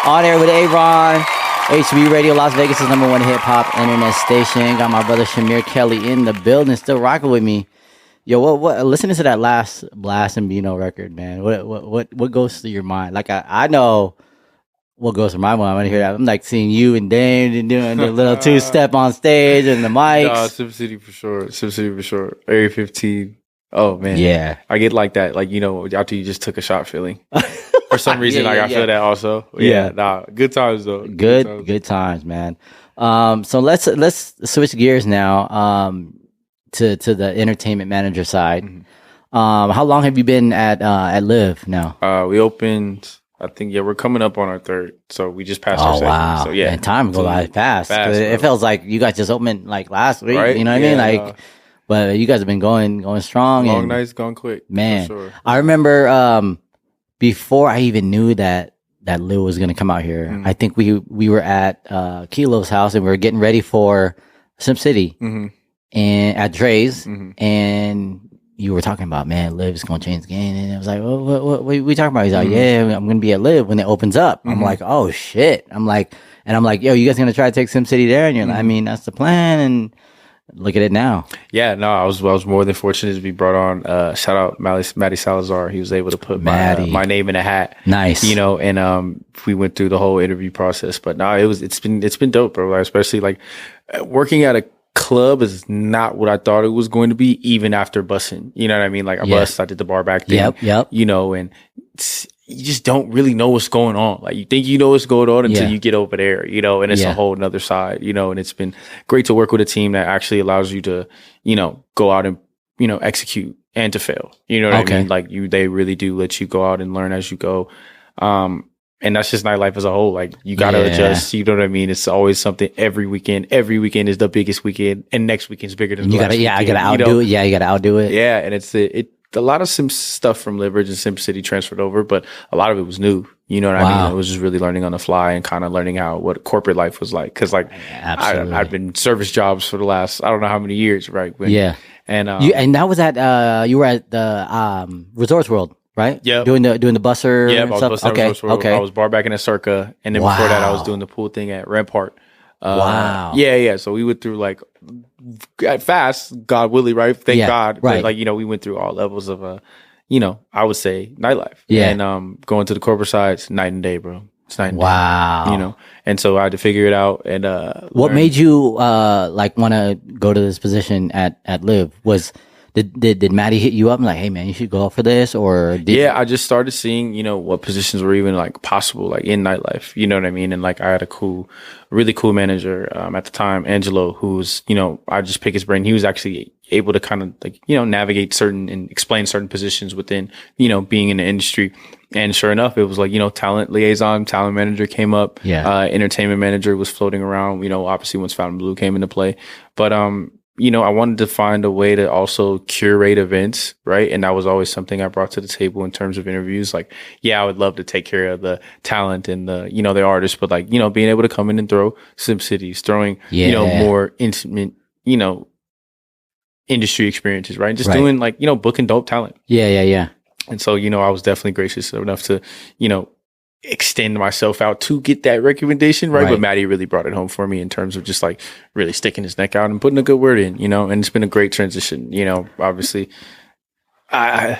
On air with Aaron. HB Radio, Las Vegas' #1 hip-hop internet station. Got my brother Shamir Kelly in the building, still rocking with me. Yo, what? Listening to that last Blast and Bino record, man. What goes through your mind? Like I know what goes through my mind. I want to hear that. I'm like seeing you and Dame doing the little two-step on stage and the mics. No, Sim City for sure. Sim City for sure. Area 15. Oh man, yeah. I get like that. Like after you just took a shot feeling. For some reason, I feel that also. Yeah, nah, good times though. Good times, man. So let's switch gears now. To the entertainment manager side. Mm-hmm. How long have you been at Live now? We opened. I think we're coming up on our third, so we just passed our second. Wow. So yeah, and time go by fast. It feels like you guys just opened like last week. Right? You know what I mean? Like, but you guys have been going strong. Long nights, going quick. Man, for sure. I remember before I even knew that Liv was gonna come out here. Mm-hmm. I think we were at Kilo's house and we were getting ready for Sim City and at Dre's, and you were talking about, man, Liv is gonna change the game, and I was like, what we talking about? He's like, yeah, I'm gonna be at Liv when it opens up. I'm like, oh shit. I'm like, yo, you guys gonna try to take Sim City there? And you're like, I mean, that's the plan, and look at it now. Yeah, no, I was more than fortunate to be brought on. Shout out Matty Salazar. He was able to put my name in a hat. Nice. And we went through the whole interview process. But no, it's been dope, bro. Like, especially like working at a club is not what I thought it was going to be, even after bussing. You know what I mean? Like I bussed, I did the bar back thing. Yep. And you just don't really know what's going on. Like you think you know what's going on until you get over there, and it's a whole nother side, and it's been great to work with a team that actually allows you to, go out and, execute and to fail. You know what I mean? Like they really do let you go out and learn as you go. And that's just nightlife as a whole. Like you got to adjust. You know what I mean? It's always something every weekend. Every weekend is the biggest weekend, and next weekend's bigger than the last weekend. I got to outdo it. Yeah, you got to outdo it. Yeah, and it's a lot of Sim stuff from Livridge and Sim City transferred over, but a lot of it was new. You know what I mean? It was just really learning on the fly and kind of learning what corporate life was like. Because I've been service jobs for the last I don't know how many years, right? And that was at you were at the Resorts World. Right? Yeah. Doing the busser. Yeah, I was bussing. Okay. I was bar backing at Circa, and then before that, I was doing the pool thing at Rampart. Wow. Yeah. So we went through like fast, God willing, right? Thank God. Right. But, we went through all levels of I would say nightlife. Yeah. And going to the corporate side, it's night and day, bro. It's night and day. Wow. And so I had to figure it out. And what made you want to go to this position at Liv? Did Maddie hit you up and like, hey man, you should go for this? Or I just started seeing, what positions were even like possible, like in nightlife, you know what I mean? And like I had a really cool manager at the time, Angelo, who was, I just pick his brain. He was actually able to kind of like, navigate certain and explain certain positions within, being in the industry. And sure enough, it was like, talent liaison, talent manager came up. Yeah. Entertainment manager was floating around, obviously once Fountain Blue came into play. But I wanted to find a way to also curate events, right? And that was always something I brought to the table in terms of interviews. Like, I would love to take care of the talent and the, the artists, but like, being able to come in and throw Sim Cities, throwing, more intimate, industry experiences, right? Just doing like, booking dope talent. Yeah. And so, I was definitely gracious enough to, extend myself out to get that recommendation, right? But Maddie really brought it home for me in terms of just like really sticking his neck out and putting a good word in, and it's been a great transition. Obviously I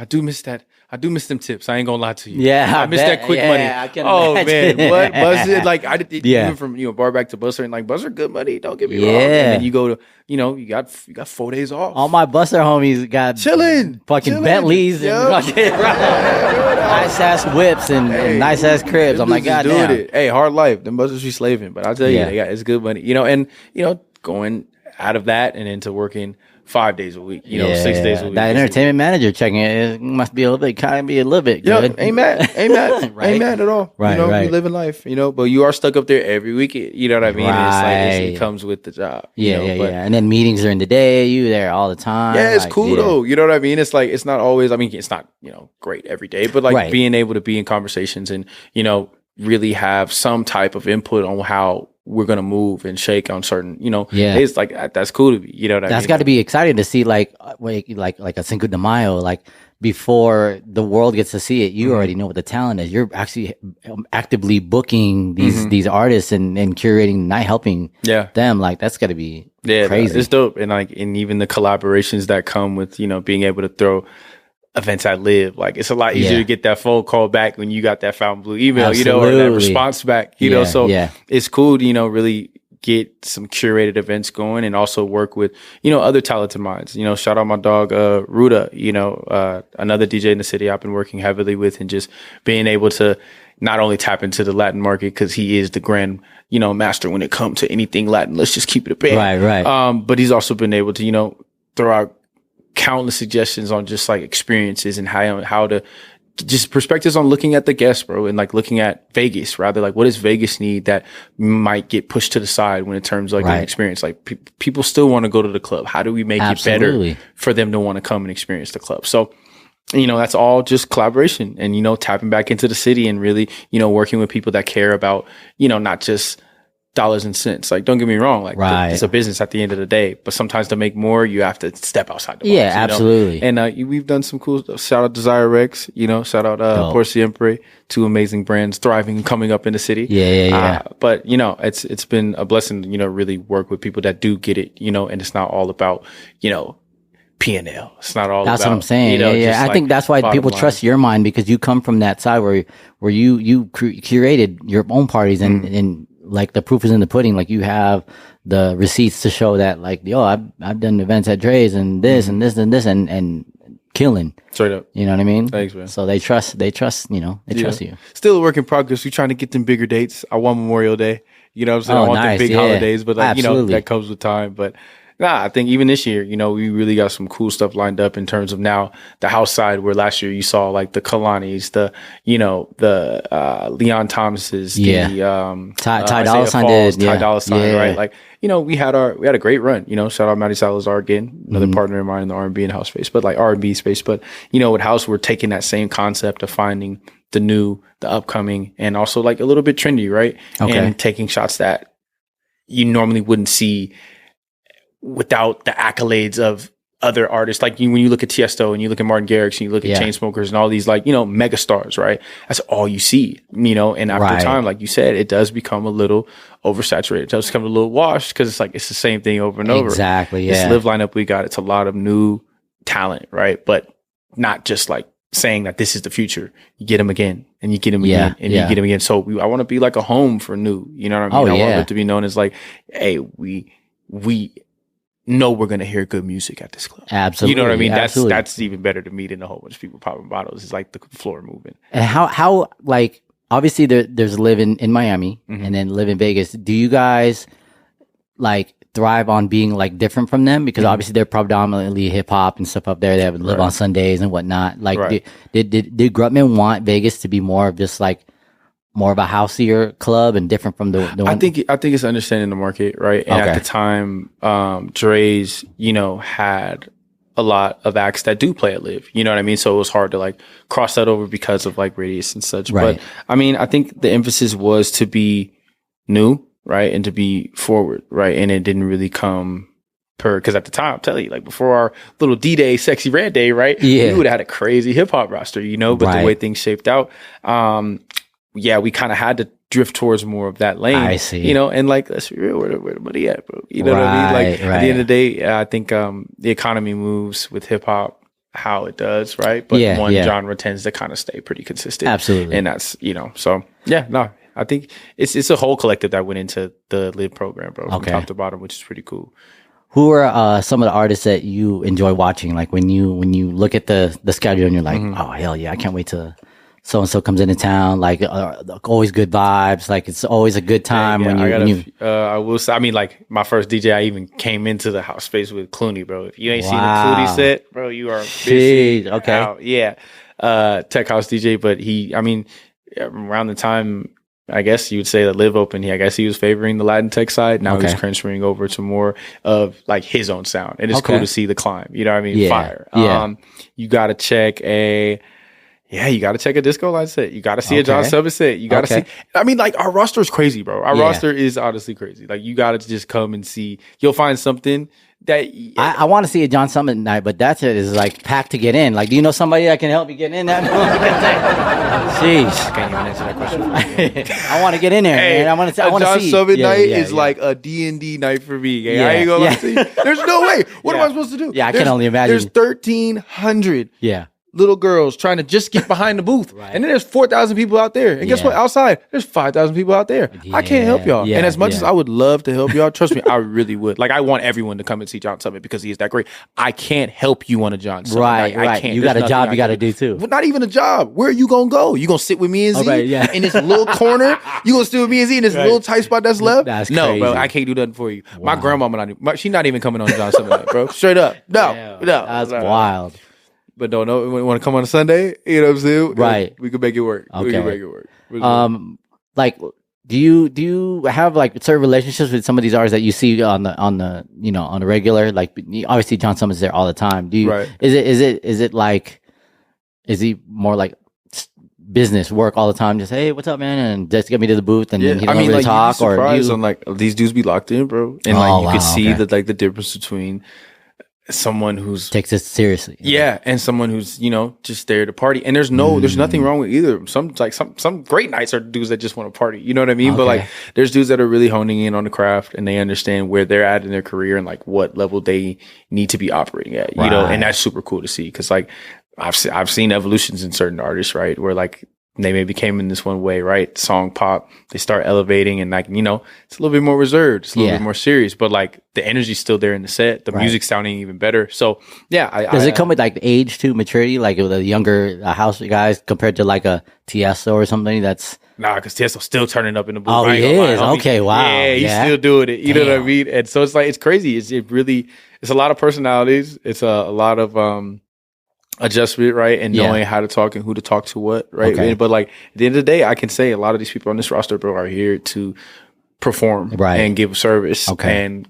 do miss that. I do miss them tips. I ain't gonna lie to you. Yeah, I miss that quick money. I can imagine. Man, what was it like? I did even from bar back to busser, and like busser good money. Don't get me wrong. And then you go to you got 4 days off. All my busser homies got chilling, Bentleys and nice ass whips and nice ass cribs. I'm like, God damn. It. Hey, hard life. Them buzzers be slaving, but I tell you, it's good money. And going out of that and into working 5 days a week, 6 days a week. That entertainment manager checking it must be a little bit good. Yeah, ain't mad right? Ain't mad at all. Right, we living life, but you are stuck up there every weekend. You know what I mean? Right. It's like it comes with the job. Yeah. And then meetings during the day, you there all the time. Yeah, it's cool though. You know what I mean? It's like it's not always. I mean, it's not great every day, but like being able to be in conversations and really have some type of input on how we're gonna move and shake on certain, it's like that's cool to be, what I mean? That's got to be exciting to see, like a Cinco de Mayo, like before the world gets to see it, you already know what the talent is. You're actually actively booking these artists and curating, not helping them. Like, that's got to be crazy. It's dope. And like, and even the collaborations that come with, you know, being able to throw events at Live. Like, it's a lot easier to get that phone call back when you got that Fountain Blue email, you know, or that response back, you know. So it's cool to, you know, really get some curated events going and also work with, you know, other talented minds. You know, shout out my dog, Ruda, you know, another DJ in the city I've been working heavily with, and just being able to not only tap into the Latin market, because he is the grand, you know, master when it comes to anything Latin. Let's just keep it a band. Right. But he's also been able to, you know, throw out countless suggestions on just like experiences and how to just perspectives on looking at the guests, bro, and like looking at Vegas, rather, like what does Vegas need that might get pushed to the side when in terms of like an experience? Like people still want to go to the club. How do we make it better for them to want to come and experience the club? So, you know, that's all just collaboration and, you know, tapping back into the city and really, you know, working with people that care about, you know, not just dollars and cents. Like, don't get me wrong, like it's a business at the end of the day, but sometimes to make more you have to step outside the box. Yeah, absolutely. Know? And we've done some cool stuff. Shout out Desire Rex, you know, shout out Por Siempre, two amazing brands thriving and coming up in the city. But you know, it's been a blessing, you know, really work with people that do get it, you know, and it's not all about, you know, P&L. It's not all that's about, what I'm saying. You know, I think that's why people trust your mind, because you come from that side where you curated your own parties and like the proof is in the pudding. Like, you have the receipts to show that, like, yo, I've done events at Dre's and this and this and this and killing. Straight up. You know what I mean? Thanks, man. So they trust, you know, they trust you. Still a work in progress. We're trying to get them bigger dates. I want Memorial Day. You know what I'm saying? I want the big holidays, but like, you know, that comes with time. But I think even this year, you know, we really got some cool stuff lined up in terms of now the house side, where last year you saw like the Kalanis, the, you know, the Leon Thomases, the Ty Dolla Sign did, Ty Dolla Sign, right? Like, you know, we had a great run, you know, shout out Matty Salazar again, another partner of mine in the R&B and house space, but like R&B space. But, you know, with house, we're taking that same concept of finding the new, the upcoming, and also like a little bit trendy, right? And taking shots that you normally wouldn't see without the accolades of other artists. Like, when you look at Tiesto and you look at Martin Garrix and you look at Chainsmokers and all these, like, you know, mega stars, right? That's all you see, you know, and after time, like you said, it does become a little oversaturated. It does become a little washed, because it's like, it's the same thing over and over. Exactly. This Live lineup we got, it's a lot of new talent, right? But not just like saying that this is the future. You get them again and you get them again and you get them again. So I want to be like a home for new, you know what I mean? I want it to be known as like, hey, we know we're gonna hear good music at this club. Absolutely. You know what I mean? Absolutely. That's even better to me than a whole bunch of people popping bottles. It's like the floor moving. And how like, obviously there's Live in Miami and then Live in Vegas. Do you guys like thrive on being like different from them? Because obviously they're predominantly hip hop and stuff up there. They have Live on Sundays and whatnot. Like, did Grutman want Vegas to be more of just like more of a houseier club and different from the one? I think it's understanding the market, right? And at the time, Dre's, you know, had a lot of acts that do play at Live, you know what I mean? So it was hard to like cross that over because of like radius and such. Right. But I mean, I think the emphasis was to be new, right? And to be forward, right? And it didn't really come because at the time, I'll tell you, like before our little D-Day, Sexy Red Day, right? We would have had a crazy hip hop roster, you know, but the way things shaped out, we kind of had to drift towards more of that lane. I see. You know, and like, let's be real, where the money at, bro? You know what I mean? Like, at the end of the day, I think the economy moves with hip hop how it does, right? But one genre tends to kind of stay pretty consistent. Absolutely. And that's, you know, so I think it's a whole collective that went into the Live program, bro, from top to bottom, which is pretty cool. Who are some of the artists that you enjoy watching? Like, when you look at the schedule and you're like, oh, hell yeah, I can't wait to so-and-so comes into town, like always good vibes, like it's always a good time I will say, I mean, like my first DJ, I even came into the house space with Clooney, bro. If you ain't seen the Clooney set, bro, you are busy. Out. Tech house DJ, but around the time, I guess you would say that Live opened, I guess he was favoring the Latin tech side. Now he's transferring over to more of like his own sound, and it's cool to see the climb, you know what I mean? Fire. You gotta check Yeah, you got to check a Disco Line set. You got to see a John Summit set. You got to see. I mean, like, our roster is crazy, bro. Our roster is honestly crazy. Like, you got to just come and see. You'll find something that I want to see a John Summit night, but that's it. Is like packed to get in. Like, do you know somebody that can help me get in that? Sheesh, I can't even answer that question. I want to get in there, man. I want to. John Summit night is like a D&D night for me. Yeah, I ain't gonna lie to you. There's no way. What am I supposed to do? Yeah, I can only imagine. There's 1,300. Yeah. Little girls trying to just get behind the booth. Right. And then there's 4,000 people out there. And guess what? Outside, there's 5,000 people out there. I can't help y'all. And as much as I would love to help y'all, trust me, I really would. Like, I want everyone to come and see John Summit because he is that great. I can't help you on a John Summit. Right, I can't. You got a job you got to do too. But not even a job. Where are you going to go? You going to sit with me and Z in this little corner? You going to sit with me and Z in this little tight spot that's left? That's no, crazy. Bro, I can't do nothing for you. Wow. My grandmama, she's not even coming on John Summit night, bro. Straight up. No. That's wild. But no, we want to come on a Sunday. You know what I'm saying? Right. We could make it work. Okay. We can make it work. Like, do you have like certain relationships with some of these artists that you see on the you know, on the regular? Like, obviously John Summit's there all the time. Do you? Right. Is it like? Is he more like business work all the time? Just, hey, what's up, man? And just get me to the booth, and then he don't really like, talk. Or on, like, these dudes be locked in, bro, and like you can see that, like, the difference between someone who's takes it seriously, and someone who's, you know, just there to party. And there's nothing wrong with either. Some great nights are dudes that just want to party. You know what I mean? But like, there's dudes that are really honing in on the craft and they understand where they're at in their career and like what level they need to be operating at. You know, and that's super cool to see because like I've seen evolutions in certain artists, right, where like they maybe came in this one way, right? Song pop, they start elevating and like, you know, it's a little bit more reserved, it's a little bit more serious, but like the energy's still there in the set, the music's sounding even better. So yeah, does it come with like age to maturity, like with the younger house guys compared to like a Tiesto or something? That's because Tiesto's still turning up in the booth. Oh, he is. Okay, wow. Yeah, he's still doing it. You know what I mean? And so it's like it's crazy. It's a lot of personalities. It's a lot of adjustment, right? And knowing how to talk and who to talk to what, right? Okay. But like at the end of the day, I can say a lot of these people on this roster, bro, are here to perform and give service and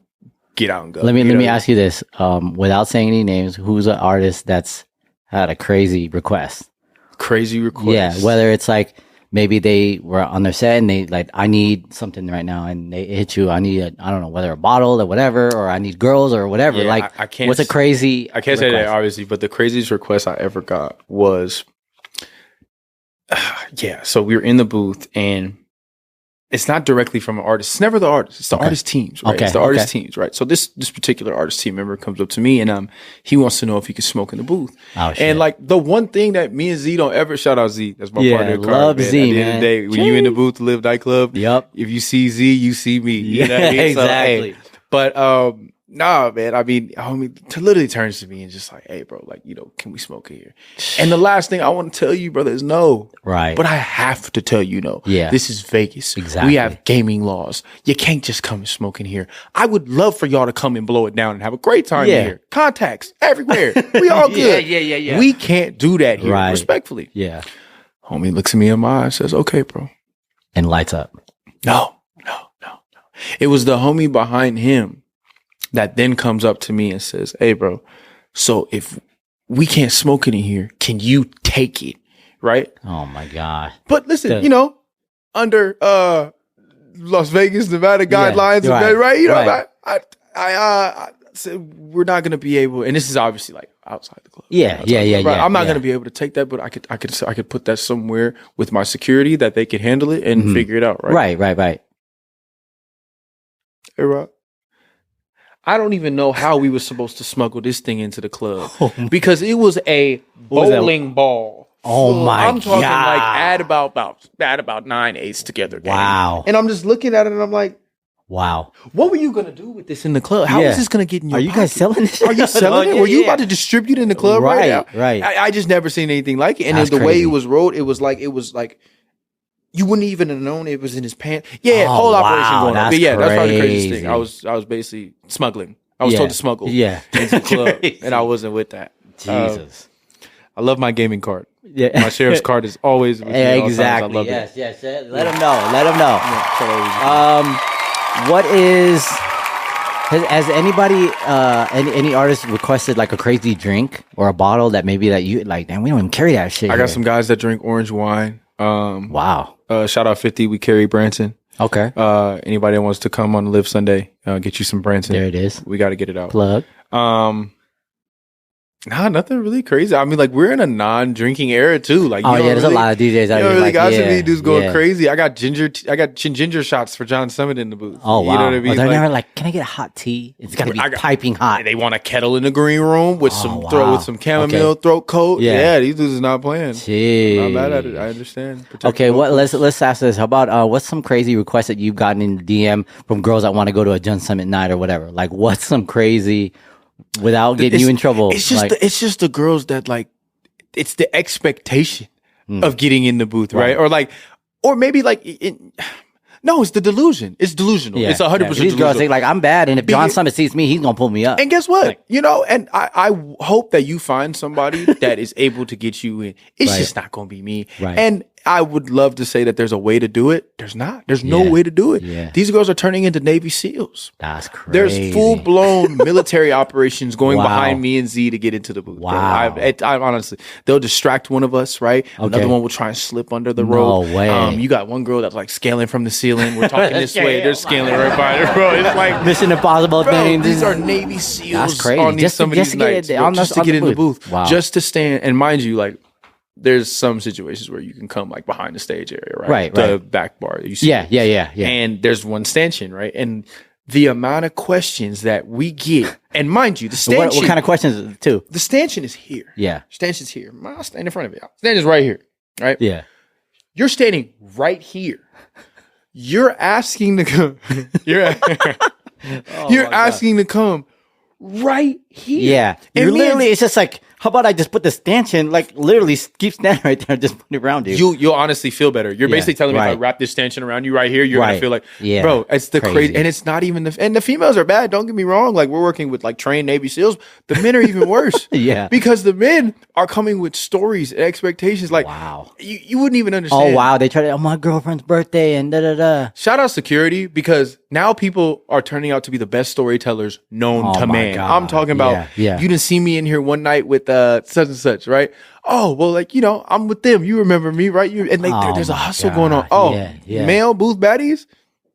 get out and go. Let me ask you this. Without saying any names, who's an artist that's had a crazy request? Crazy request. Yeah, whether it's like maybe they were on their set and they like, I need something right now, and they hit you. I need I don't know, whether a bottle or whatever, or I need girls or whatever. Yeah, like, I can't. What's a crazy? I can't say that obviously, but the craziest request I ever got was, So we were in the booth, and it's not directly from an artist. It's never the artist. It's the artist teams, right? It's the artist teams, right? So this particular artist team member comes up to me, and he wants to know if he can smoke in the booth. Oh, shit. And like the one thing that me and Z don't ever, shout out Z, that's my partner. Love man. Z, At the end of the day, when you in the booth, Live nightclub. Yep. If you see Z, you see me. You know what I mean? Exactly. So, hey, but nah, man. I mean, homie literally turns to me and just like, hey, bro, like, you know, can we smoke here? And the last thing I want to tell you, brother, is no. Right. But I have to tell you no. Yeah. This is Vegas. Exactly. We have gaming laws. You can't just come and smoke in here. I would love for y'all to come and blow it down and have a great time in here. Contacts everywhere. We all good. Yeah. We can't do that here, respectfully. Yeah. Homie looks at me in my eyes, says, okay, bro. And lights up. No. It was the homie behind him that then comes up to me and says, hey, bro, so if we can't smoke it in here, can you take it? Right? Oh, my God. But listen, you know, under Las Vegas, Nevada guidelines, right? You know, I said, we're not going to be able, and this is obviously like outside the club. Yeah. I'm not going to be able to take that, but I could put that somewhere with my security that they could handle it and figure it out, right? Right. Hey, Rob. I don't even know how we were supposed to smuggle this thing into the club because it was a bowling ball. Oh my God! I'm talking like add about 9/8 together. Gang. Wow! And I'm just looking at it and I'm like, wow! What were you gonna do with this in the club? How is this gonna get in your? Are you guys selling this? Are you selling it? Were you about to distribute it in the club right now? Right. I just never seen anything like it. And the way it was rolled, it was like. You wouldn't even have known it was in his pants. Yeah, whole operation going on. But yeah, that's probably the craziest thing. I was basically smuggling. I was told to smuggle into the club, and I wasn't with that. Jesus. I love my gaming card. Yeah. My sheriff's card is always with me. Exactly. I love it. Yes. Let him know. Yeah, What is Has anybody, any artist requested like a crazy drink or a bottle that maybe that you like? Damn, we don't even carry that shit. I got some guys that drink orange wine. Wow. Shout out 50. We carry Branson. Okay. Anybody that wants to come on Live Sunday, get you some Branson. There it is. We got to get it out. Plug. Nah, nothing really crazy. I mean, like, we're in a non-drinking era too. Like, there's a lot of DJs out here. Really got some dudes going crazy. I got ginger shots for John Summit in the booth. Oh wow! You know what I mean? They're never like, can I get hot tea? It's gotta be piping hot. They want a kettle in the green room with some chamomile throat coat. Yeah, these dudes is not playing. Jeez. I'm not mad at it. I understand. Okay, let's ask this. How about what's some crazy request that you've gotten in the DM from girls that want to go to a John Summit night or whatever? Like, what's some crazy? Without getting you in trouble. It's just the girls that like, it's the expectation of getting in the booth, right? Or maybe like, no, it's the delusion. It's delusional. It's 100% These delusional. girls think like, I'm bad, and if John Summit sees me, he's gonna pull me up. And guess what? Like, and I hope that you find somebody that is able to get you in. It's just not gonna be me. Right. And I would love to say that there's a way to do it. There's not. There's no way to do it. Yeah. These girls are turning into Navy SEALs. That's crazy. There's full-blown military operations going behind me and Z to get into the booth. Wow. I honestly, they'll distract one of us, right? Okay. Another one will try and slip under the rope. No way. You got one girl that's like scaling from the ceiling. We're talking this way. They're scaling right by her, bro. It's like Mission Impossible thing. These are Navy SEAls. That's crazy. On some of these nights, just to get in the booth. Wow. Just to stand. And mind you, like, there's some situations where you can come like behind the stage area, right? The back bar. You see yeah. And there's one stanchion, right? And the amount of questions that we get, and mind you, the stanchion. What kind of questions too? The stanchion is here. Yeah. Stanchion's here. I'll stand in front of it. Stanchion's right here, right? Yeah. You're standing right here. You're asking to come. You're asking to come right here. Yeah. You're literally, it's just like, how about I just put the stanchion, like literally keep standing right there and just put it around you. You'll honestly feel better. You're basically telling me if I wrap this stanchion around you right here, you're going to feel like, bro, it's the crazy. And it's not even and the females are bad. Don't get me wrong. Like, we're working with like trained Navy SEALs. The men are even worse. Yeah. Because the men are coming with stories and expectations. Like, wow. You wouldn't even understand. Oh, wow. They try to, my girlfriend's birthday and da-da-da. Shout out security, because now people are turning out to be the best storytellers known to man. God. I'm talking about, you didn't see me in here one night with such and such, right? Oh, well, like, I'm with them. You remember me, right? And like, there's a hustle going on. Oh, male booth baddies?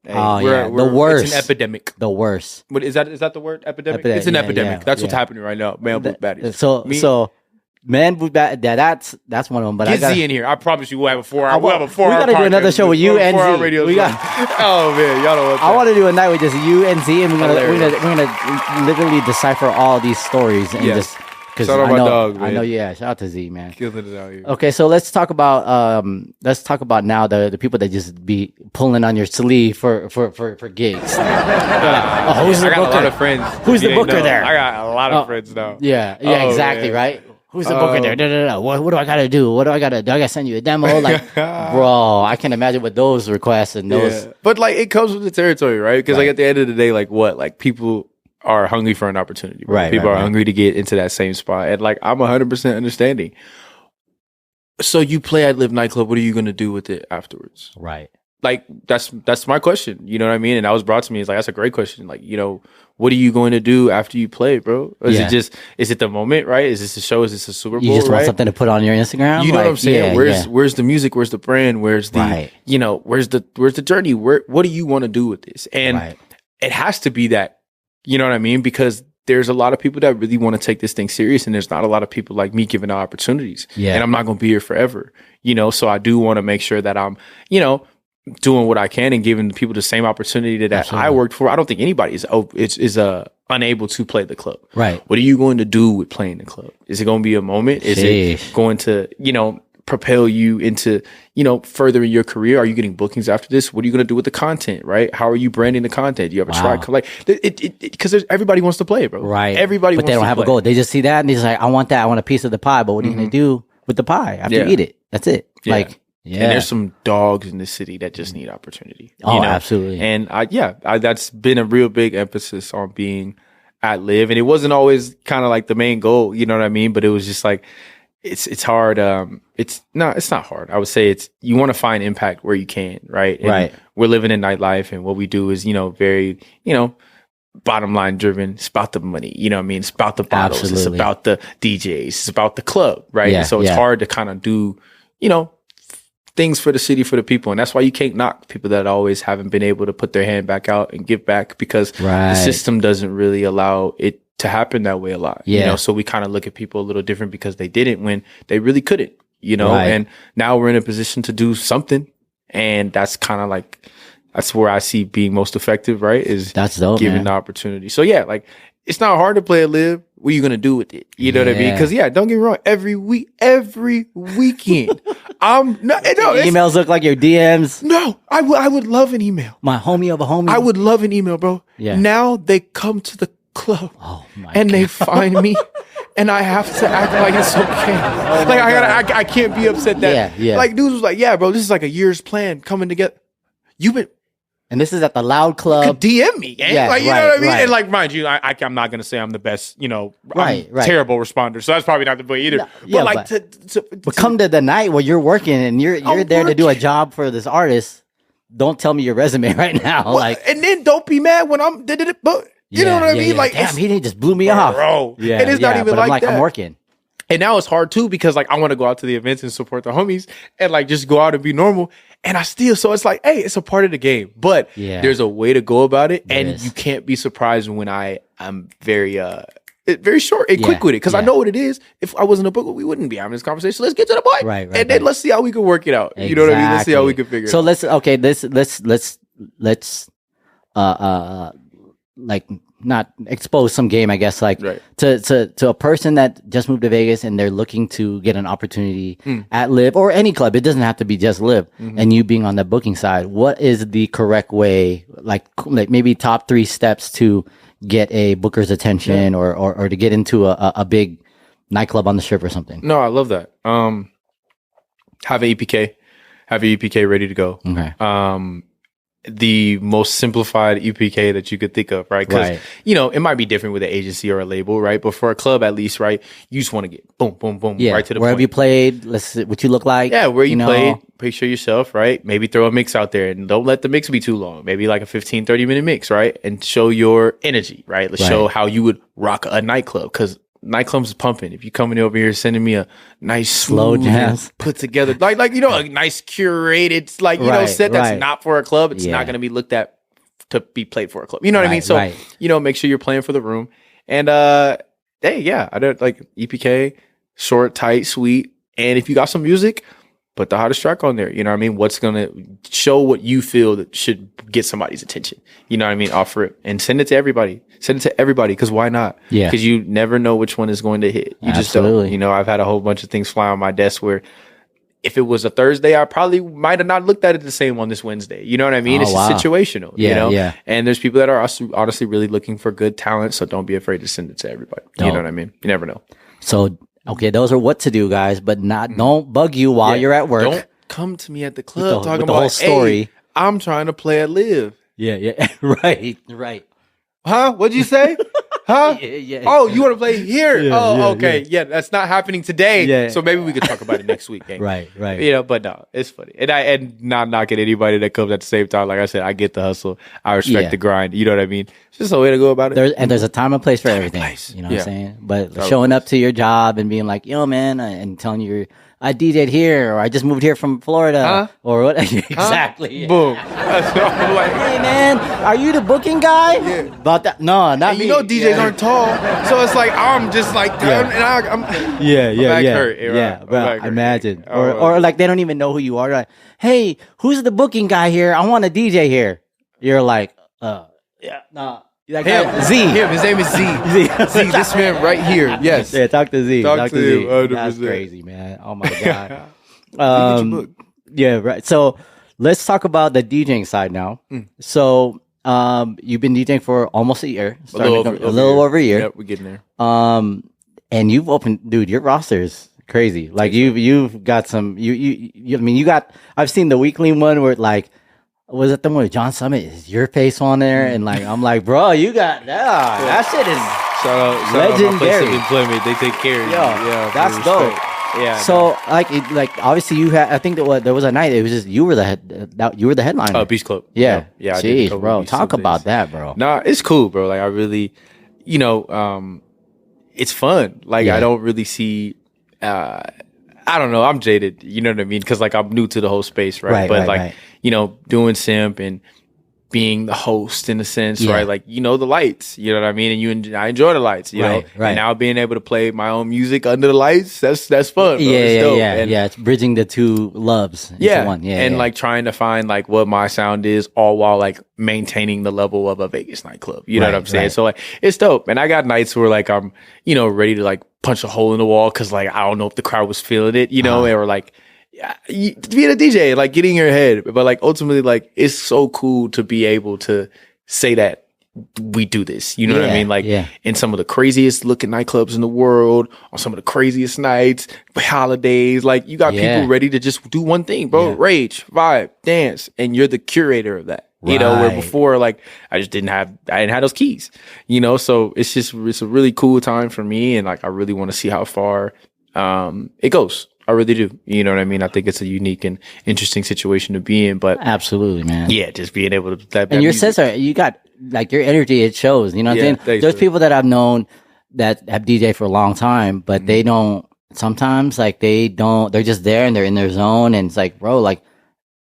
Hey, the worst. It's an epidemic. The worst. What is that? Is that the word? Epidemic? It's an epidemic. That's what's happening right now. Male booth baddies. So man booth baddies. That's one of them. But get Z in here. I promise you, we'll have a 4-hour. We'll have a 4-hour. We gotta do another show with you and Z. Radio we got. Oh man, y'all know what. I want to do a night with just you and Z, and we're gonna literally decipher all these stories and just. Shout out my dog, man. I know, shout out to Z, man. Killing it out here. Okay, so let's talk about now the people that just be pulling on your sleeve for gigs. Who's the booker? I got a lot of friends. Who's the booker there? I got a lot of friends now. Yeah, exactly, right? Who's the booker there? What do I gotta do? What do I gotta do? I gotta send you a demo? Like, bro, I can imagine with those requests and those. But like, it comes with the territory, right? Because like at the end of the day, like people are hungry for an opportunity. Right? People are hungry to get into that same spot. And like, I'm 100% understanding. So you play at Live Nightclub, what are you going to do with it afterwards? Right. Like, that's my question. You know what I mean? And that was brought to me. It's like, that's a great question. Like, what are you going to do after you play, bro? Or is it the moment, right? Is this a show? Is this a Super Bowl? You just want something to put on your Instagram? You know what I'm saying? Where's the music? Where's the brand? Where's the, where's the journey? What do you want to do with this? And it has to be that. You know what I mean? Because there's a lot of people that really want to take this thing serious, and there's not a lot of people like me giving out opportunities. Yeah. And I'm not going to be here forever, so I do want to make sure that I'm, doing what I can and giving people the same opportunity that I worked for. I don't think anybody is unable to play the club. Right. What are you going to do with playing the club? Is it going to be a moment? Is it going to, propel you into, furthering your career? Are you getting bookings after this? What are you going to do with the content, right? How are you branding the content? Do you have a track? Like, because everybody wants to play, bro. Right. Everybody wants to play. But they don't have a goal. They just see that and they're just like, I want that. I want a piece of the pie. But what are you going to do with the pie after you eat it? That's it. Yeah. Like, and there's some dogs in the city that just need opportunity. Absolutely. And that's been a real big emphasis on being at Live. And it wasn't always kind of like the main goal, you know what I mean? But it was just like, it's hard. It's not hard. I would say you want to find impact where you can, right? And we're living in nightlife, and what we do is, very, bottom line driven. It's about the money. You know what I mean? It's about the bottles. Absolutely. It's about the DJs. It's about the club, right? Yeah, And so it's hard to kind of do, things for the city, for the people. And that's why you can't knock people that always haven't been able to put their hand back out and give back, because the system doesn't really allow it to happen that way a lot. So we kind of look at people a little different because they didn't when they really couldn't, and now we're in a position to do something. And that's kind of like, that's where I see being most effective, right? Is that's dope, giving man. the opportunity. So yeah, like it's not hard to play a live. What are you gonna do with it? You know what I mean? Because don't get me wrong. Every weekend, emails look like your DMs. No, I would love an email. My homie of a homie. I would love an email, bro. Yeah. Now they come to the club and they find me, and I have to act like it's okay. I can't be upset that. Like dudes was like, yeah, bro, this is like a year's plan coming together. And this is at the Loud Club. You could DM me, gang. You know what I mean? And like, mind you, I'm not going to say I'm the best, terrible responder. So that's probably not the way either. No, but come to the night where you're working and you're there to do a job for this artist. Don't tell me your resume right now. And then don't be mad when I'm, but you know what I mean? Like, damn, he just blew me off. Bro. Yeah, and it's not even like that. I'm working. And now it's hard too, because like I want to go out to the events and support the homies and like just go out and be normal. And I still, so it's like, hey, it's a part of the game, but there's a way to go about it. And you can't be surprised when I'm very short and quick with it. Cause I know what it is. If I wasn't a book, we wouldn't be having this conversation. Let's get to the point. Right. And then let's see how we can work it out. Exactly. You know what I mean? Let's see how we can figure it out. Let's like not expose some game, I guess, like to a person that just moved to Vegas and they're looking to get an opportunity at Live or any club. It doesn't have to be just Live. And you being on the booking side, what is the correct way, like maybe top 3 steps to get a booker's attention or to get into a big nightclub on the strip or something? No, I love that. Have an EPK. Have your EPK ready to go. Okay. The most simplified EPK that you could think of, right? Because, it might be different with an agency or a label, right? But for a club, at least, right, you just want to get boom, boom, boom, right to the wherever point. You played, let's see what you look like. Yeah, where you played, picture yourself, right? Maybe throw a mix out there and don't let the mix be too long. Maybe like a 15, 30-minute mix, right? And show your energy, right? Let's show how you would rock a nightclub, because nightclubs is pumping. If you coming over here sending me a nice slow jazz put together, like a nice curated, set that's not for a club, it's not going to be looked at to be played for a club. You know what I mean? So make sure you're playing for the room. And I don't like EPK, short, tight, sweet. And if you got some music, put the hottest track on there. You know what I mean? What's going to show what you feel that should get somebody's attention. You know what I mean? Offer it and send it to everybody. Send it to everybody, because why not? Yeah. Because you never know which one is going to hit. You just don't. I've had a whole bunch of things fly on my desk where if it was a Thursday, I probably might have not looked at it the same on this Wednesday. You know what I mean? It's situational, Yeah. And there's people that are honestly really looking for good talent. So don't be afraid to send it to everybody. You know what I mean? You never know. So, okay, those are what to do, guys, but don't bug you while you're at work. Don't come to me at the club talking about the whole story. Hey, I'm trying to play at Live. Yeah. Right. Huh? What'd you say? Huh? Yeah. Oh, you want to play here? Okay. Yeah, that's not happening today. Yeah. So maybe we could talk about it next week. Gang. Right. But no, it's funny. And not knocking anybody that comes at the same time. Like I said, I get the hustle. I respect the grind. You know what I mean? It's just a way to go about it. There's a time and place for everything. You know what I'm saying? But showing up to your job and being like, yo, man, and telling you I DJ'd here, or I just moved here from Florida, or what? Exactly. Boom. That's what I'm like. Hey, man, are you the booking guy? Yeah. About that? No, not me. DJs aren't tall, so it's like I'm just like, and I'm hurt, bro. Imagine, or like they don't even know who you are. Like, hey, who's the booking guy here? I want a DJ here. You're like, nah. Like Z. Him. His name is Z. Z. This man right here. Yes. Yeah. Talk to Z. Talk to Z. 100%. That's crazy, man. Oh my god. Yeah. Right. So let's talk about the DJing side now. So you've been DJing for almost a year. A little over a year. Yep, we're getting there. And you've opened, dude. Your roster is crazy. Like you've got some. I mean, you got. I've seen the weekly one where like. Was it the one with John Summit? Is your face on there? And like, I'm like, bro, you got that shit is shout out legendary. employment. They take care of you. Yeah, that's dope. Yeah. So like obviously you had. I think that there was a night. It was just you were the headliner. Beach Club. Yeah. Yeah. Jeez, bro. Talk about that, bro. Nah, it's cool, bro. Like I really, it's fun. Like I don't really see. I don't know. I'm jaded. You know what I mean? Because like I'm new to the whole space, right? But doing simp and being the host in a sense, right? Like the lights. You know what I mean? And I enjoy the lights. You know, and now being able to play my own music under the lights, that's fun. Bro. Yeah. It's bridging the two loves into one. And like trying to find like what my sound is, all while like maintaining the level of a Vegas nightclub. You know what I'm saying? So like it's dope. And I got nights where like I'm ready to like punch a hole in the wall because like I don't know if the crowd was feeling it, or like being a DJ, like getting in your head. But like ultimately, like it's so cool to be able to say that we do this. You know what I mean? Like in some of the craziest looking nightclubs in the world, on some of the craziest nights, holidays, like you got people ready to just do one thing, bro. Rage, vibe, dance, and you're the curator of that. Where before, like, I didn't have those keys, so it's a really cool time for me. And like, I really want to see how far, it goes. I really do. You know what I mean? I think it's a unique and interesting situation to be in, but absolutely, man. Yeah. Just being able to, and your sister, you got like your energy, it shows, you know what I'm saying? There's people that I've known that have DJ for a long time, but they don't, sometimes like they're just there and they're in their zone. And it's like, bro, like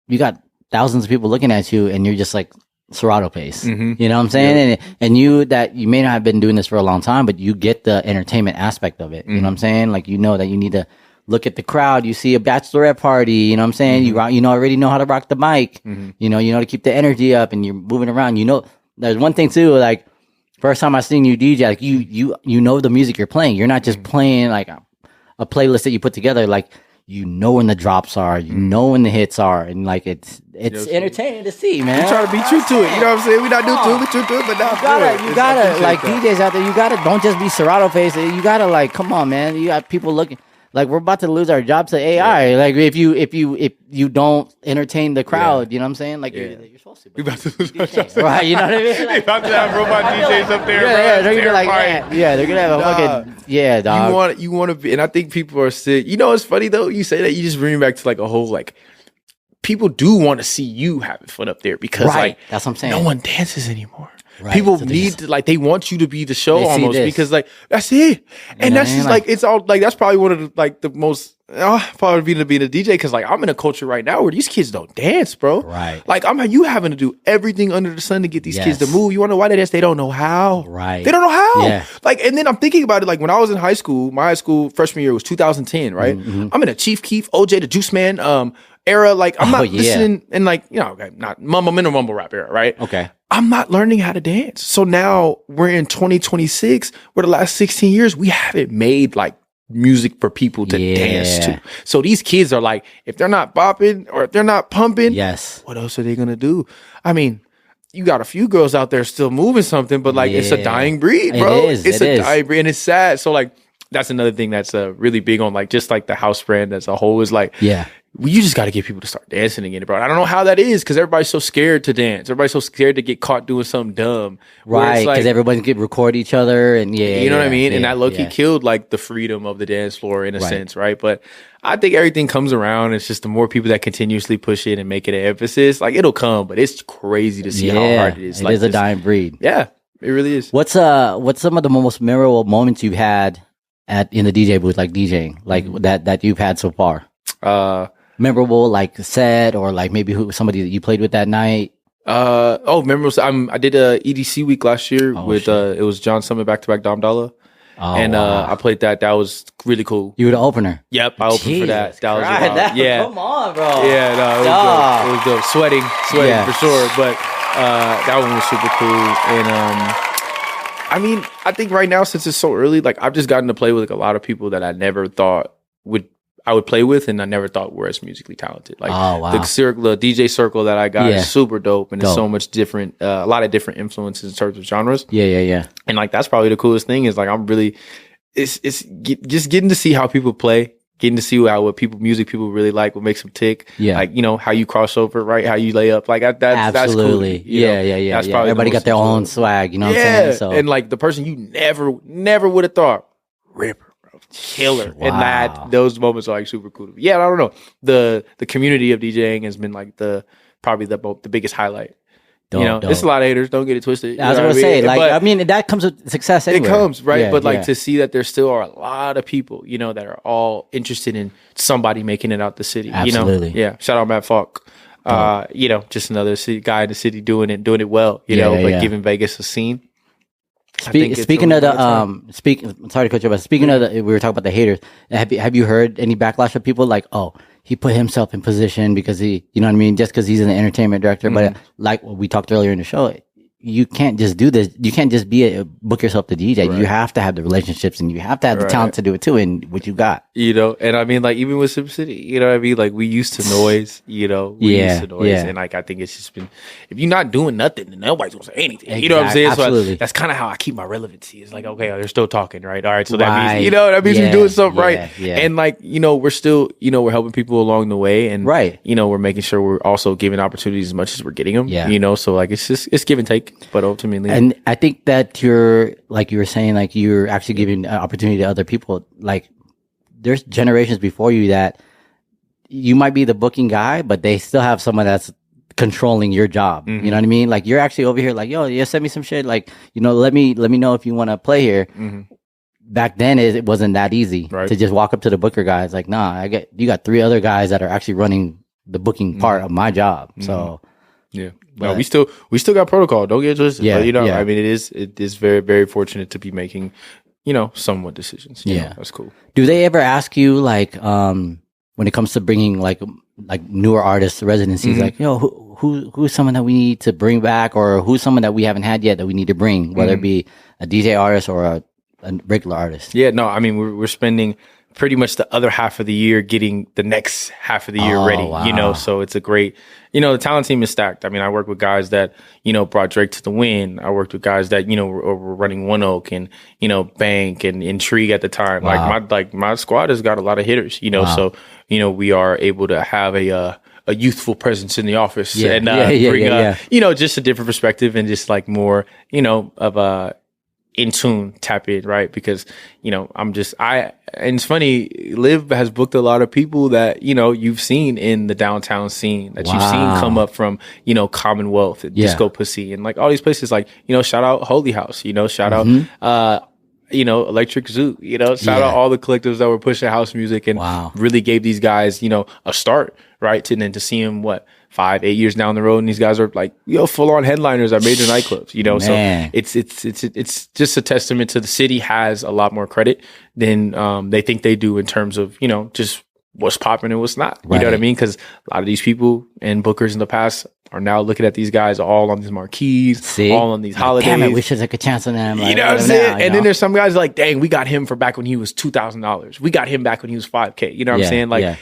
you got thousands of people looking at you and you're just like Serato pace. You know what I'm saying? And you may not have been doing this for a long time, but you get the entertainment aspect of it. You know what I'm saying? Like, that you need to look at the crowd. You see a bachelorette party, you know what I'm saying? You already know how to rock the mic. You know to keep the energy up and you're moving around. There's one thing too, like first time I seen you DJ, like you know the music you're playing. You're not just playing like a playlist that you put together, like when the drops are, when the hits are, and like it's entertaining to see, man. We try to be true to it. You know what I'm saying? We not true to it, but now you gotta like DJs out there. Don't just be Serato face. You gotta like, come on, man. You got people looking. Like we're about to lose our jobs to AI. Like if you don't entertain the crowd, you know what I'm saying? Like you're supposed to. We about to lose our jobs, right? You know what I mean? Like, about to have robot DJs up there. They're gonna be like, they're gonna have a fucking dog. You want to be, and I think people are sick. It's funny though. You say that, you just bring me back to like a whole like. People do want to see you having fun up there because like that's what I'm saying. No one dances anymore. Right. People need to like, they want you to be the show almost because like that's it, and that's just like it's all like that's probably one of the like the most probably being a DJ because like I'm in a culture right now where these kids don't dance, bro. Right. Like you having to do everything under the sun to get these kids to move. You want to know why they dance? They don't know how. Right. They don't know how. Yeah. Like, and then I'm thinking about it. Like when I was in high school, my high school freshman year was 2010. Right. I'm in a Chief Keef, OJ the Juice Man era. Like I'm not listening and like not mumble rap era. Right. Okay. I'm not learning how to dance. So now we're in 2026, where the last 16 years, we haven't made like music for people to dance to. So these kids are like, if they're not bopping or if they're not pumping, what else are they going to do? I mean, you got a few girls out there still moving something, but like it's a dying breed, bro. It's a dying breed and it's sad. So like, that's another thing that's really big on like, just like the house brand as a whole is like, you just got to get people to start dancing again, bro. I don't know how that is because everybody's so scared to dance. Everybody's so scared to get caught doing something dumb. Right, because like, everybody can record each other and you know what I mean? And that low-key killed like the freedom of the dance floor in a sense, right? But I think everything comes around. It's just the more people that continuously push it and make it an emphasis, like it'll come. But it's crazy to see how hard it is. It is a dying breed. Yeah, it really is. What's some of the most memorable moments you've had in the DJ booth, like DJing, like that you've had so far? Memorable, like set, or like maybe somebody that you played with that night. Memorable. I did a EDC week last year with it was John Summit back-to-back Dom Dollar. I played that. That was really cool. You were the opener. Yep, I opened for that. That was come on, bro. Yeah, no, it was dope. Sweating for sure. But that one was super cool. And I mean, I think right now since it's so early, like I've just gotten to play with like a lot of people that I never thought I would play with, and I never thought were as musically talented. Like the DJ circle that I got is super dope, and it's so much different, a lot of different influences in terms of genres. Yeah. And like that's probably the coolest thing is like I'm really, just getting to see how people play, getting to see what music people really like, what makes them tick. Yeah, like how you cross over, right? How you lay up, like that's absolutely. That's cool. Yeah. That's probably everybody got their own swag. You know what I'm saying? So. And like the person you never would have thought, Ripper. killer. And those moments are like super cool. Yeah, I don't know. The community of DJing has been like probably the biggest highlight. It's a lot of haters. Don't get it twisted. I was going to say, that comes with success anyway. It comes, right? Yeah, but to see that there still are a lot of people, that are all interested in somebody making it out the city. Absolutely. Yeah. Shout out Matt Falk. Just another guy in the city doing it well, giving Vegas a scene. Speaking of sorry to cut you off, but speaking of we were talking about the haters. Have you heard any backlash of people like, oh, he put himself in position because he, you know what I mean? Just because he's an entertainment director. But like what we talked earlier in the show, you can't just do this. You can't just book yourself to DJ. Right. You have to have the relationships and you have to have the talent to do it too. And what you got, and I mean, like even with SimCity, what I mean? Like we used to noise, used to noise. And like, I think it's just been, if you're not doing nothing, then nobody's going to say anything. Exactly. You know what I'm saying? Absolutely. So that's kind of how I keep my relevancy. It's like, okay, they're still talking, right? All right. So that means, that means we're doing something right. Yeah. And like, we're still, we're helping people along the way. And, we're making sure we're also giving opportunities as much as we're getting them, so like, it's give and take. But ultimately, and I think that you're like you were saying, like you're actually giving an opportunity to other people. Like there's generations before you that you might be the booking guy, but they still have someone that's controlling your job. Mm-hmm. You know what I mean? Like you're actually over here, like, yo, yeah, send me some shit. Like, let me know if you want to play here. Mm-hmm. Back then, it wasn't that easy to just walk up to the booker guy. It's like, nah, you got 3 other guys that are actually running the booking part of my job. Mm-hmm. So. Yeah, but we still got protocol. Don't get twisted. Yeah, but, I mean, it is very, very fortunate to be making, somewhat decisions. That's cool. Do they ever ask you like, when it comes to bringing like newer artists to residencies, like, who's someone that we need to bring back, or who's someone that we haven't had yet that we need to bring, whether it be a DJ artist or a regular artist? Yeah, no, I mean, we're spending pretty much the other half of the year getting the next half of the year ready, wow. So it's a great, the talent team is stacked. I mean, I work with guys that, brought Drake to the win. I worked with guys that, were running One Oak and, Bank and Intrigue at the time. Wow. My squad has got a lot of hitters, wow. So, we are able to have a youthful presence in the office and bring, just a different perspective and just like more, of a, in tune, tap in, right? Because, and it's funny, Liv has booked a lot of people that, you've seen in the downtown scene that you've seen come up from, Commonwealth and Disco Pussy and like all these places, like, shout out Holy House, shout out, Electric Zoo, shout out all the collectives that were pushing house music and really gave these guys, a start, right? And then to see them, 5-8 years down the road, and these guys are like, full on headliners at major nightclubs, so it's just a testament to the city has a lot more credit than they think they do in terms of, just what's popping and what's not. You know what I mean? Because a lot of these people and bookers in the past are now looking at these guys all on these marquees, all on these holidays. Damn it, we should take a chance on them. Like, you know what I'm saying? And then there's some guys like, dang, we got him for back when he was $2,000. We got him back when he was $5K. You know what I'm saying? Like,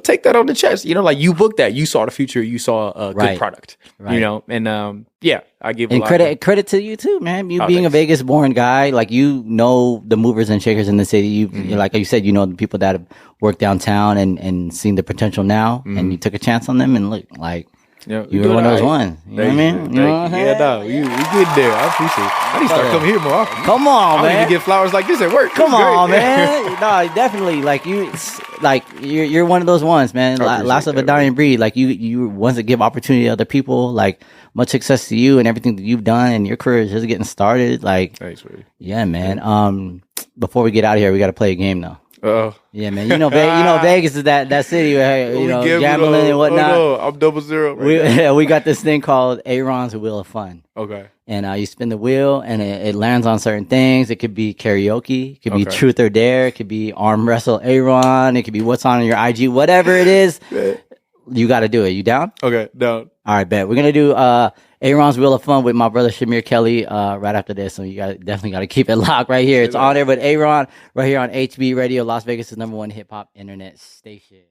take that on the chest. Like you booked that. You saw the future. You saw a good product. Right. And I give a lot credit to you too, man. You being a Vegas born guy, like the movers and shakers in the city. You like you said, the people that have worked downtown and seen the potential now, and you took a chance on them and look like. You were one of those ones. You know what I mean? You know what I'm saying? Yeah, no, you get there. I appreciate it. I need to start coming here more often. Come on, man. I need to get flowers like this at work. Come on, man. No, definitely. Like you're one of those ones, man. Last of a dying breed. Like you want to give opportunity to other people. Like much success to you and everything that you've done, and your career is just getting started. Like, thanks, man. Yeah, man. Before we get out of here, we got to play a game though. Yeah, man. Vegas is that city where gambling and whatnot. Oh, no. I'm 00. We got this thing called Aaron's Wheel of Fun. Okay. And you spin the wheel, and it lands on certain things. It could be karaoke. It could be truth or dare. It could be arm wrestle Aaron. It could be what's on your IG. Whatever it is, you got to do it. You down? Okay, down. All right, bet. We're gonna do Aaron's Wheel of Fun with my brother Shamir Kelly right after this. So you definitely got to keep it locked right here. It's on there with Aaron right here on HB Radio, Las Vegas' #1 hip hop internet station.